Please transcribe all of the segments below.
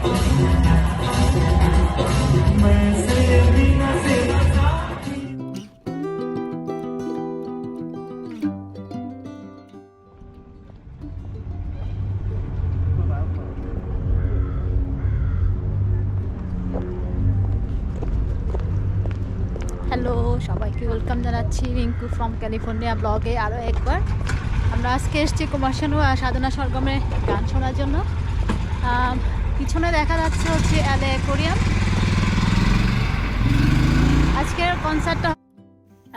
Hello সবাইকে welcome জানাচ্ছি Rinku from California ব্লগে আরও একবার। আমরা আজকে এসেছি কুমার শানু আর সাধনা সরগমের গান শোনার জন্য। পিছনে দেখা যাচ্ছে হচ্ছে এলএ অ্যাকোয়ারিয়াম।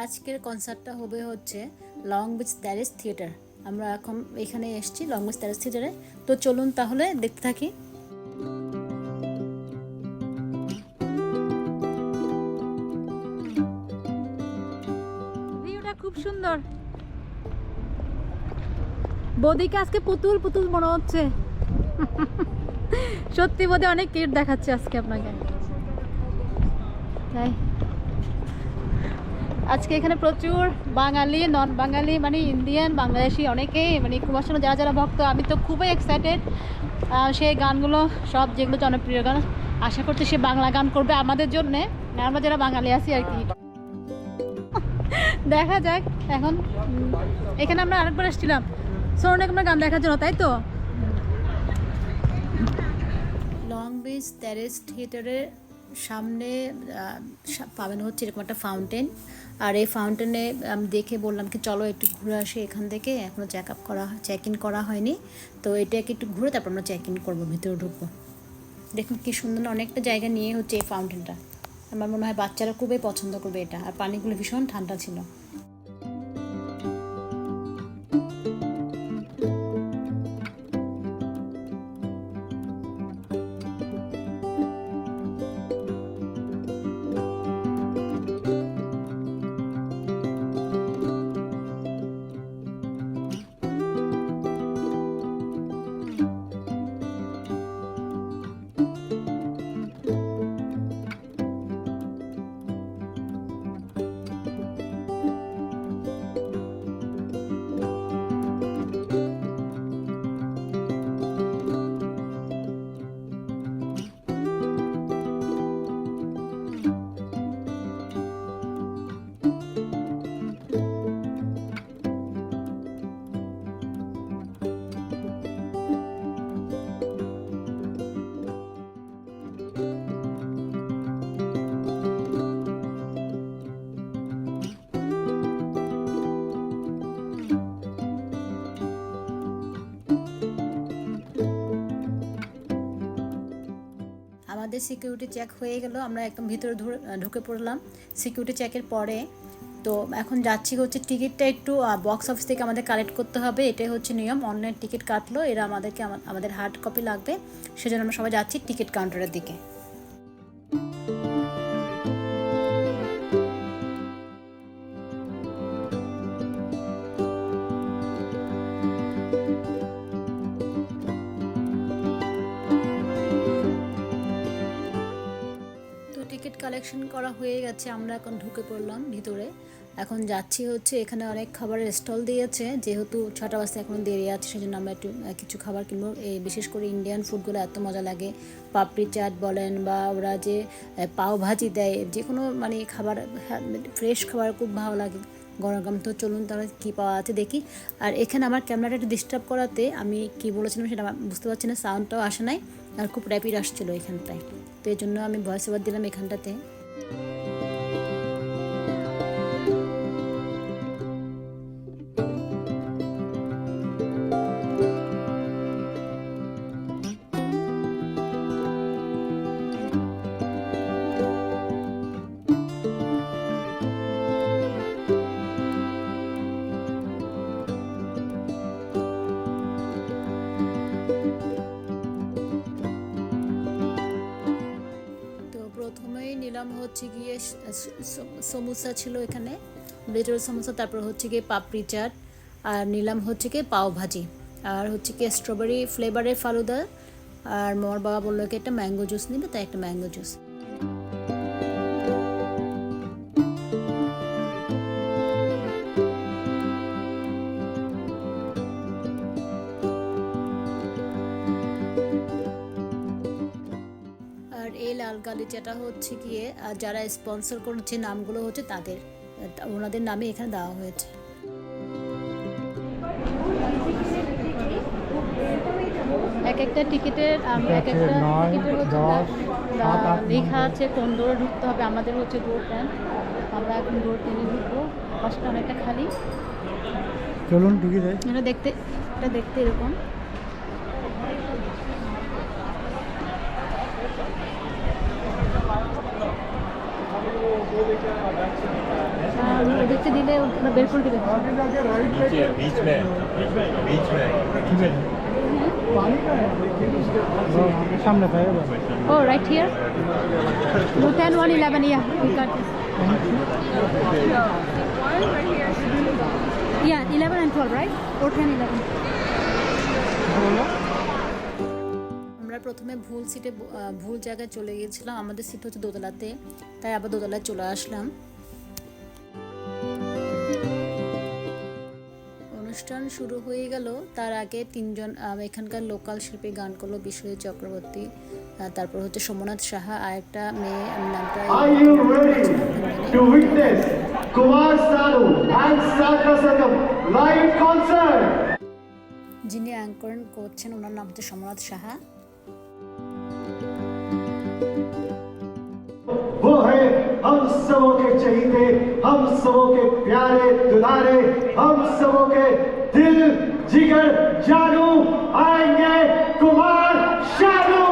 আজকের কনসার্টটা হবে হচ্ছে লং বিচ টেরেস থিয়েটার। আমরা এখন এখানে এসেছি লং বিচ টেরেস থিয়েটারে। তো চলুন তাহলে দেখতে থাকি। খুব সুন্দর। বৌদিকে আজকে পুতুল পুতুল মনে হচ্ছে। সত্যি বৌদি অনেক কিউট দেখাচ্ছে আজকে আপনাকে। তাই আজকে এখানে প্রচুর বাঙালি, নন বাঙালি, মানে ইন্ডিয়ান, বাংলাদেশি অনেকেই, মানে কুমার শানু যারা যারা ভক্ত, আমি তো খুবই এক্সাইটেড। সেই গানগুলো সব যেগুলো জনপ্রিয় গান, আশা করছি সে বাংলা গান করবে আমাদের জন্যে, আমরা যারা বাঙালি আছি আর কি। দেখা যাক। এখন এখানে আমরা আরেকবার এসেছিলাম সোনার গান দেখার জন্য, তাই তো। লং বিচ টেরেস থিয়েটারের সামনে পাবেন হচ্ছে এরকম একটা ফাউন্টেন। আর এই ফাউন্টেনে আমি দেখে বললাম কি চলো একটু ঘুরে আসি এখান থেকে, এখনও চেক ইন করা হয়নি। তো এটাকে একটু ঘুরে তারপর আমরা চেক ইন করবো, ভিতরে ঢুকবো। দেখুন কি সুন্দর, অনেকটা জায়গা নিয়ে হচ্ছে এই ফাউন্টেনটা। আমার মনে হয় বাচ্চারা খুবই পছন্দ করবে এটা। আর পানিগুলো ভীষণ ঠান্ডা ছিল। আমাদের সিকিউরিটি চেক হয়ে গেল, আমরা একদম ভিতরে ঢুকে পড়লাম সিকিউরিটি চেকের পরে। তো এখন যাচ্ছি হচ্ছে টিকিটটা একটু বক্স অফিস থেকে আমাদের কালেক্ট করতে হবে, এটাই হচ্ছে নিয়ম। অনলাইন টিকিট কাটলো এরা, আমাদের হার্ড কপি লাগবে, সেজন্য আমরা সবাই যাচ্ছি টিকিট কাউন্টারের দিকে। টিকিট কালেকশন করা হয়ে গেছে, আমরা এখন ঢুকে পড়লাম ভিতরে। এখন যাচ্ছি হচ্ছে, এখানে অনেক খাবারের স্টল দিয়েছে, যেহেতু 6টা বাজতে এখন দেরি আছে, সেজন্য আমরা একটু কিছু খাবার কিনবো। এই বিশেষ করে ইন্ডিয়ান ফুডগুলো এত মজা লাগে, পাপড়ি চাট বলেন বা ওরা যে পাও ভাজি দেয়, যে কোনো মানে খাবার, ফ্রেশ খাবার খুব ভালো লাগে গরম। তো চলুন তাহলে কী পাওয়া আছে দেখি। আর এখানে আমার ক্যামেরাটা একটু ডিস্টার্ব করাতে আমি কি বলেছিলাম সেটা বুঝতে পারছি না, সাউন্ডটাও আসে নাই আর খুব র্যাপিড আসছিলো এখানটায়। তো এই জন্য আমি ভয়েস ওভার দিলাম এখানটাতে। প্রথমেই নিলাম হচ্ছে গিয়ে সমোসা ছিল এখানে, ভেজিটেবল সমোসা, তারপর হচ্ছে গিয়ে পাপড়ি চাট, আর নিলাম হচ্ছে গিয়ে পাও ভাজি, আর হচ্ছে গিয়ে স্ট্রবেরি ফ্লেভারের ফালুদা। আর মোর বাবা বললো কি একটা ম্যাঙ্গো জুস নিবে, তাই একটা ম্যাঙ্গো জুস। এই লাল গালিচাটা হচ্ছে গিয়ে যারা স্পন্সর করছে নামগুলো হচ্ছে তাদের, ওনাদের নামে এখানে দেওয়া হয়েছে। এক একটা টিকিটের এক একটা টিকিটের হচ্ছে লেখা আছে কোন ডোরে ঢুকতে হবে। আমাদের হচ্ছে ডোর 10, আমরা এখন ডোর 10-এ ঢুকবো। পাশটা অনেকটা খালি, চলুন ঢুকে যাই। এটা দেখতে এরকম। দেখতে দিলে ওরা বের করে দিবে। সামনে পাই। Oh, right here? No, 10, 1, 11, yeah, we got it. Yeah, 11 and 12, right? Or 10, 11. আমরা প্রথমে ভুল জায়গায় চলে গিয়েছিলাম। আমাদের সিট হচ্ছে দোতলাতে, তাই আবার দোতলায় চলে আসলাম। অনুষ্ঠান শুরু হয়ে গেল, তার আগে 3 জন এখানকার লোকাল শিল্পী গান করলো, বিশ্বজিৎ চক্রবর্তী, তারপর হচ্ছে সোমনাথ সাহা, আর একটা মেয়ে নামটা যিনি অ্যাঙ্করিং করছেন ওনার নাম হচ্ছে সোমনাথ সাহা। वो है हम सबों के चहीते, हम सबों के प्यारे दुलारे, हम सबों के दिल जिगर जानू, आएंगे कुमार शानू।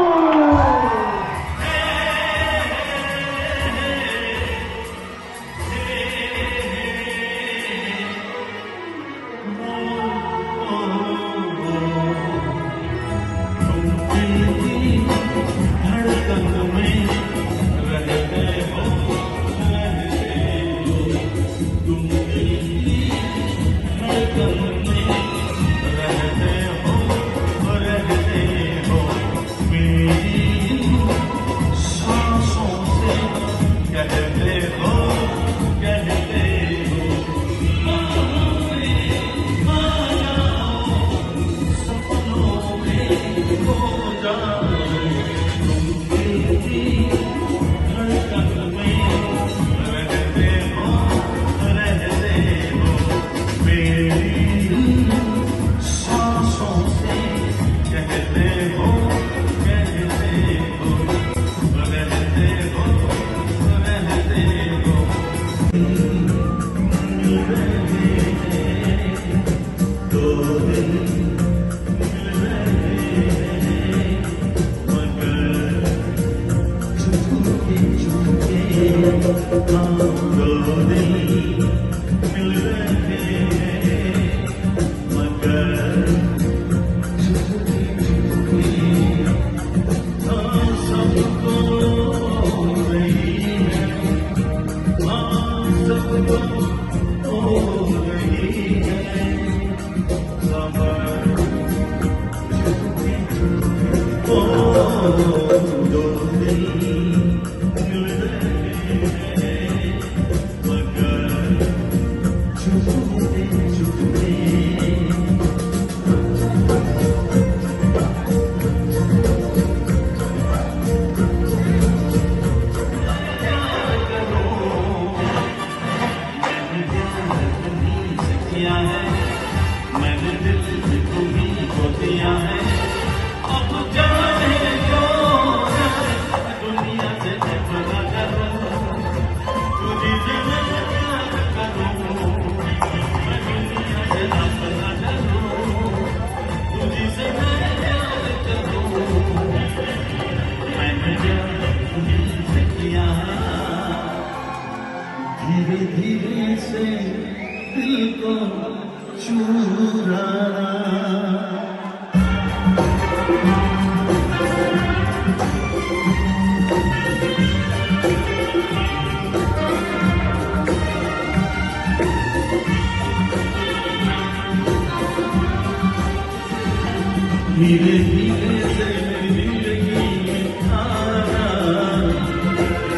धीरे धीरे से मेरी जिंदगी में आना,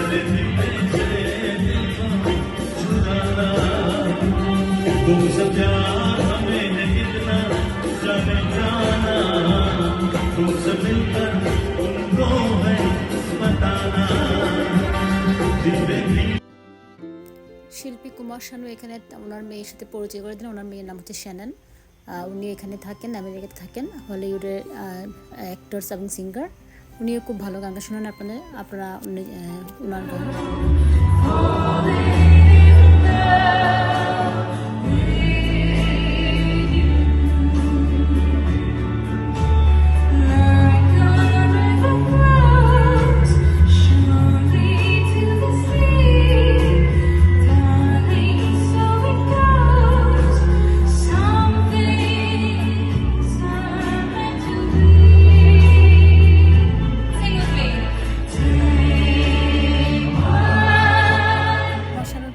धीरे धीरे से दिल को चुराना। तुम सब जान हमें है कितना जाने जाना, तुम सब मिलकर तुमको है बताना। কুমার শানু এখানে ওনার মেয়ের সাথে পরিচয় করে দিন। ওনার মেয়ের নাম হচ্ছে শ্যানন। উনি এখানে থাকেন, আমেরিকাতে থাকেন, হলিউডের অ্যাক্টরস এবং সিঙ্গার। উনিও খুব ভালো গান শোনান আপনারা ওনার গান।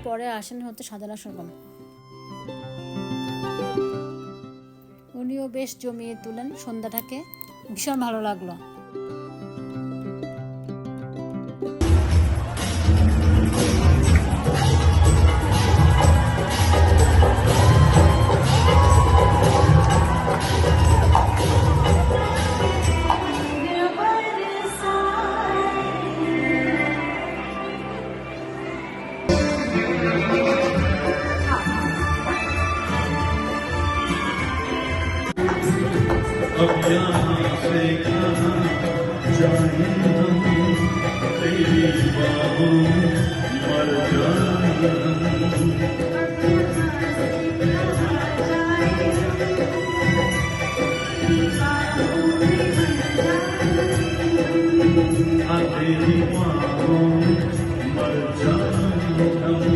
পরে আসেন হচ্ছে সাজানা সরগম। উনিও বেশ জমিয়ে তুলেন সন্ধ্যাটাকে, ভীষণ ভালো লাগলো। अब यहाँ से कहाँ जाए हम, तेरी बाहों मर जाए हम, तेरी बाहों मर जाए हम,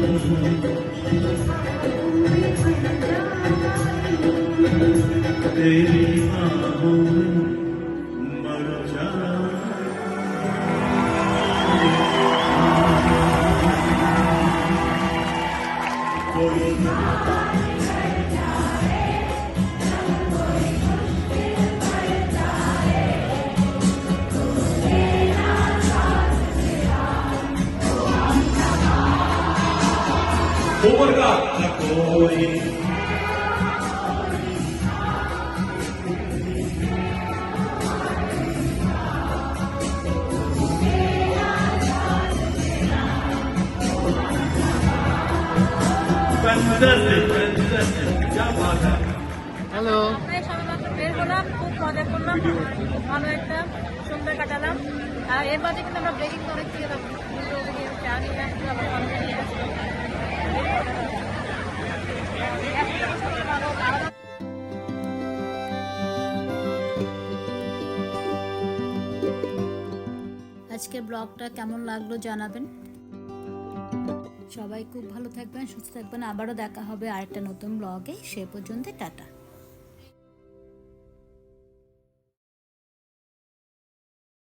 तेरी बाहों मर जाए। ऊपर का न कोई क्या बात है। হ্যালো। সবাই মাত্র বের হলাম, খুব মজা করলাম, খুব ভালো একটা সন্ধ্যা কাটালাম। আর এর মাঝে কিন্তু আমরা ব্রেকিং অনেক থেকে চা নিয়ে আসছি, আবার সন্ধ্যা নিয়ে আসছি। আজকের ব্লগটা কেমন লাগলো জানাবেন। সবাই খুব ভালো থাকবেন, সুস্থ থাকবেন। আবারও দেখা হবে আরেকটা নতুন ব্লগে। সে পর্যন্ত টাটা।